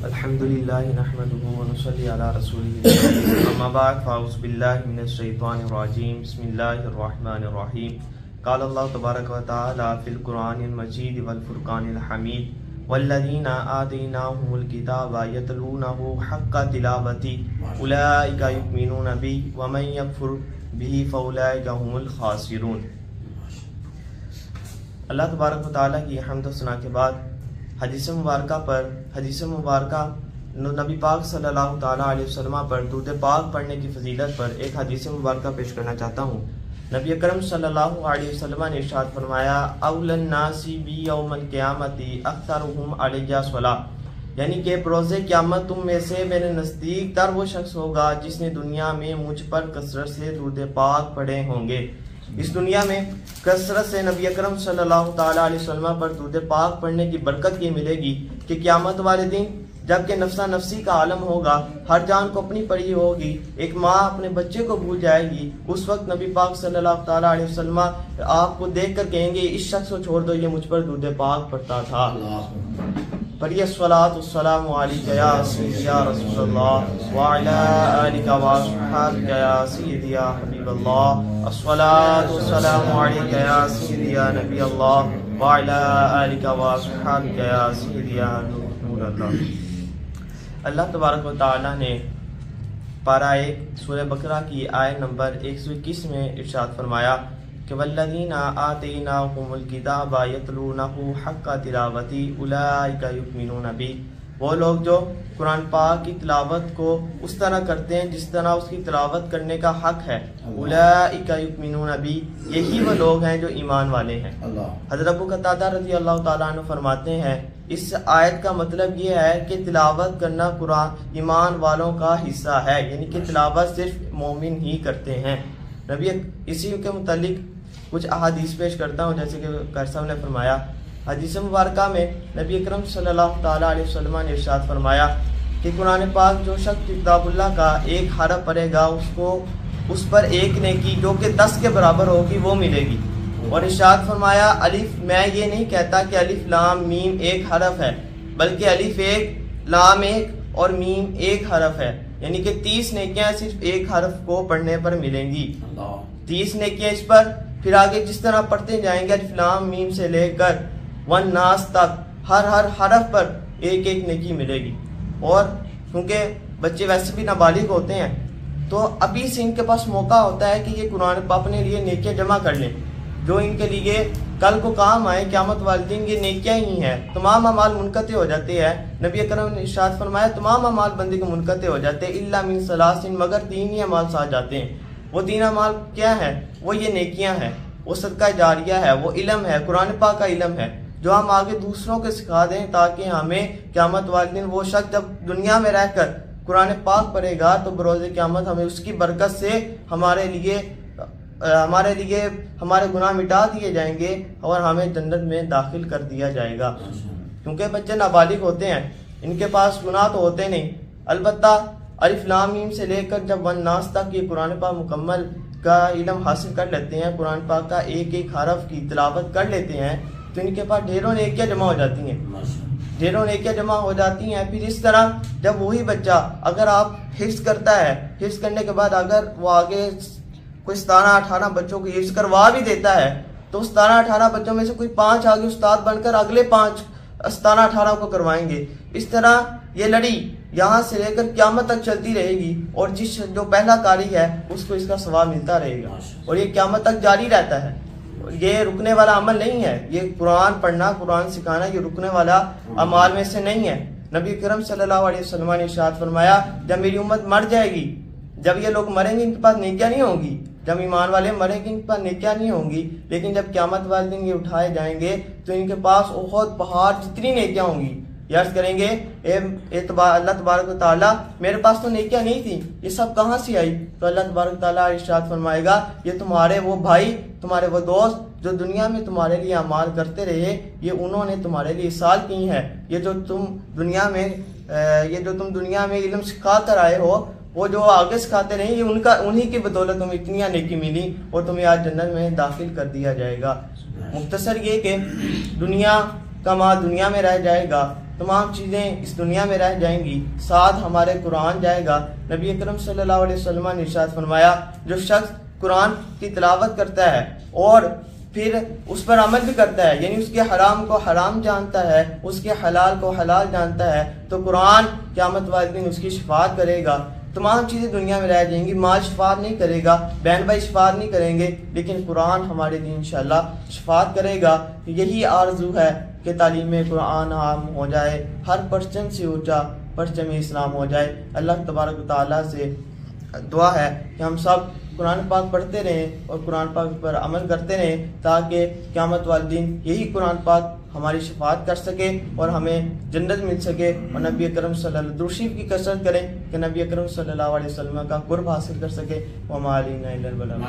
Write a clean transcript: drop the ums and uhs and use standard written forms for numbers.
अल्हम्दुलिल्लाहि नहमदुहु व नुसल्ली अला रसूलिही अम्मा बाद फ़अऊज़ु बिल्लाहि मिनश शैतानिर रजीम बिस्मिल्लाहिर रहमानिर रहीम क़ाल अल्लाहु तबारक व तआला फ़िल क़ुरआनिल मजीद वल फ़ुरक़ानिल हमीद वल्लज़ीना आतैनाहुमुल किताबा यतलूनहु हक़्क़ तिलावती उलाइका युमिनूना बिही व मन यकफ़ुर बिही फ़उलाइका हुमुल ख़ासिरून। अल्लाह तबारक व तआला की हम्द व सना के बाद हदीस मुबारका नबी पाक सल्लल्लाहु ताला अलैहि वसल्लम पर दूध पाक पढ़ने की फजीलत पर एक हदीस मुबारका पेश करना चाहता हूँ। नबी अकरम सल्लल्लाहु अलैहि वसल्लम ने इरशाद फरमाया, औलन नासी बी यौमल क़ियामती अक्सरुहुम अलैया सला, यानी कि रोज़े क़यामत तुम में से मेरे नज़दीक तर वो शख्स होगा जिसने दुनिया में मुझ पर कसरत से दूध पाक पढ़े होंगे। इस दुनिया में कसरत से नबी अकरम सल्लल्लाहु ताला अलैहि वसल्लम पर दूध पाक पढ़ने की बरकत ये मिलेगी कि क़यामत वाले दिन जबकि नफ्सा नफ्सी का आलम होगा, हर जान को अपनी पड़ी होगी, एक माँ अपने बच्चे को भूल जाएगी, उस वक्त नबी पाक सल्लल्लाहु ताला अलैहि वसल्लम आपको देख कर कहेंगे इस शख्स को छोड़ दो, ये मुझ पर दूध पाक पढ़ता था। पढ़िए अस्सलातु वस्सलामु अलैका या सय्यदी या रसूलल्लाह व अला आलिका व अस्हाबिका या सय्यदी या हबीबल्लाह। अस्सलातु वस्सलामु अलैका या सय्यदी या नबी अल्लाह व अला आलिका व अस्हाबिका या सय्यदी या नूरल्लाह। अल्लाह तबारक व तआला ने पारा 1 सूरह बकरा की आयत नंबर 121 में इरशाद फरमाया कि वल्लज़ीना आतैनाहुमुल किताबा यतलूनहु हक़्क़ तिलावती उलाइका युमिनूना बिही, वो लोग जो कुरान पाक की तिलावत को उस तरह करते हैं जिस तरह उसकी तिलावत करने का हक है। उलाइका युमिनूना बिही, यही वो लोग हैं जो ईमान वाले हैं। हज़रत अबू कतादा रज़ी अल्लाह ताला अन्हु फरमाते हैं इस आयत का मतलब ये है कि तिलावत करना कुरान ईमान वालों का हिस्सा है, यानी कि तिलावत सिर्फ मोमिन ही करते हैं। नबी इसी के मुतालिक कुछ अहादीस पेश करता हूँ, जैसे कि क़ारी साहब ने फरमाया हदीस मुबारका में नबी अकरम सल्लल्लाहु ताला अलैहि वसल्लम ने इरशाद फरमाया कि कुरान पाक जो शख्स किताबुल्लाह का एक हरफ पढ़ेगा उसको उस पर एक नेकी जो कि 10 के बराबर होगी वो मिलेगी। और इरशाद फरमाया अलिफ, मैं ये नहीं कहता कि अलिफ लाम मीम एक हरफ है, बल्कि अलिफ एक लाम एक और मीम एक हरफ है, यानी कि 30 नेकियां सिर्फ एक हरफ को पढ़ने पर मिलेंगी। 30 नेकियां इस पर, फिर आगे जिस तरह पढ़ते जाएंगे अलिफ लाम मीम से लेकर वन नास तक हर हरफ पर एक एक नेकी मिलेगी। और क्योंकि बच्चे वैसे भी नाबालिग होते हैं तो अभी से इनके पास मौका होता है कि ये कुरान अपने लिए नेकियां जमा कर लें जो इनके लिए कल को काम आए। क़यामत वाले दिन ये नेकियां ही हैं, तमाम अमाल मुनक़ते हो जाते हैं। नबी अकरम ने इरशाद फरमाया तमाम अमाल बंदे के मुनक़ते हो जाते हैं इल्ला मिन सलासिन, मगर 3 ही अमाल साथ जाते हैं। वो 3 अमाल क्या है? वो ये नेकियां हैं, वो सदका जारिया है, वो इल्म है, कुरान पाक का इल्म है जो हम आगे दूसरों को सिखा दें ताकि हमें क़यामत वाले दिन वो शख्स जब दुनिया में रहकर कुरान पाक पढ़ेगा तो बरोज़े क़यामत हमें उसकी बरकत से हमारे लिए हमारे गुनाह मिटा दिए जाएंगे और हमें जन्नत में दाखिल कर दिया जाएगा। क्योंकि बच्चे नाबालिग होते हैं, इनके पास गुनाह तो होते नहीं, अलबत्ता अलिफ लाम मीम से लेकर जब वन नास तक ये कुरान पाक मुकम्मल का इल्म हासिल कर लेते हैं, कुरान पाक का एक एक हरफ की तिलावत कर लेते हैं तो इनके पास ढेरों नेकियां जमा हो जाती हैं, ढेरों नेकियां जमा हो जाती हैं। फिर इस तरह जब वही बच्चा अगर आप हिफ्ज़ करता है, हिफ्ज़ करने के बाद अगर वो आगे कोई 17-18 बच्चों को हिफ्ज़ करवा भी देता है तो 17-18 बच्चों में से कोई 5 आगे उस्ताद बनकर अगले 5 17-18 को करवाएंगे। इस तरह ये लड़ी यहाँ से लेकर क़यामत तक चलती रहेगी और जो पहला कारी है उसको इसका सवाब मिलता रहेगा और ये क़यामत तक जारी रहता है। ये रुकने वाला अमल नहीं है, ये कुरान पढ़ना कुरान सिखाना ये रुकने वाला अमाल में से नहीं है। नबी करम सल्लल्लाहु अलैहि वसल्लम ने इरशाद फरमाया जब मेरी उम्मत मर जाएगी, जब ये लोग मरेंगे इनके पास नेकियां नहीं होंगी, जब ईमान वाले मरेंगे इनके पास नेकियां नहीं होंगी, लेकिन जब क़यामत वाले दिन ये उठाए जाएंगे तो इनके पास बहुत पहाड़ जितनी नेकियां होंगी। याद करेंगे अल्लाह तबारक व तआला मेरे पास तो नेकियां नहीं थी, ये सब कहाँ से आई? तो अल्लाह तबारक व तआला इरशाद फरमाएगा ये तुम्हारे वो भाई, तुम्हारे वो दोस्त जो दुनिया में तुम्हारे लिए अमाल करते रहे, ये उन्होंने तुम्हारे लिए इसाल की है। ये जो तुम दुनिया में इल्म सिखा कर आए हो, वो जो आगे सिखाते रहे, ये उन्हीं की बदौलत तुम्हें इतनी नेकी मिली और तुम्हें आज जन्नत में दाखिल कर दिया जाएगा। मुख्तसर ये कि दुनिया का माल दुनिया में रह जाएगा तमाम चीज़ें इस दुनिया में रह जाएंगी, साथ हमारे कुरान जाएगा। नबी अकरम सल्लल्लाहु अलैहि वसल्लम ने इरशाद फरमाया, जो शख्स कुरान की तिलावत करता है और फिर उस पर अमल भी करता है, यानी उसके हराम को हराम जानता है, उसके हलाल को हलाल जानता है, तो कुरान क़यामत वाले दिन उसकी शफाअत करेगा। तमाम चीज़ें दुनिया में रह जाएंगी, माल शफाअत नहीं करेगा, बहन भाई शफाअत नहीं करेंगे, लेकिन कुरान हमारे दिन इंशाअल्लाह शफाअत करेगा। यही आरज़ू है कि तालीम कुरान आम हो जाए, हर परचम से ऊंचा परचम इस्लाम हो जाए। अल्लाह तबारक व तआला से दुआ है कि हम सब कुरान पाक पढ़ते रहें और कुरान पाक पर अमल करते रहें, ताकि क़यामत वाले दिन यही कुरान पाक हमारी शफाअत कर सके और हमें जन्नत मिल सके। और नबी अकरम सल्लल्लाहु दुरूद शरीफ की कसरत करें कि नबी अकरम सल्लल्लाहु अलैहि वसल्लम का कुर्ब हासिल कर सके। व मा अलैना इल्लल बलाग।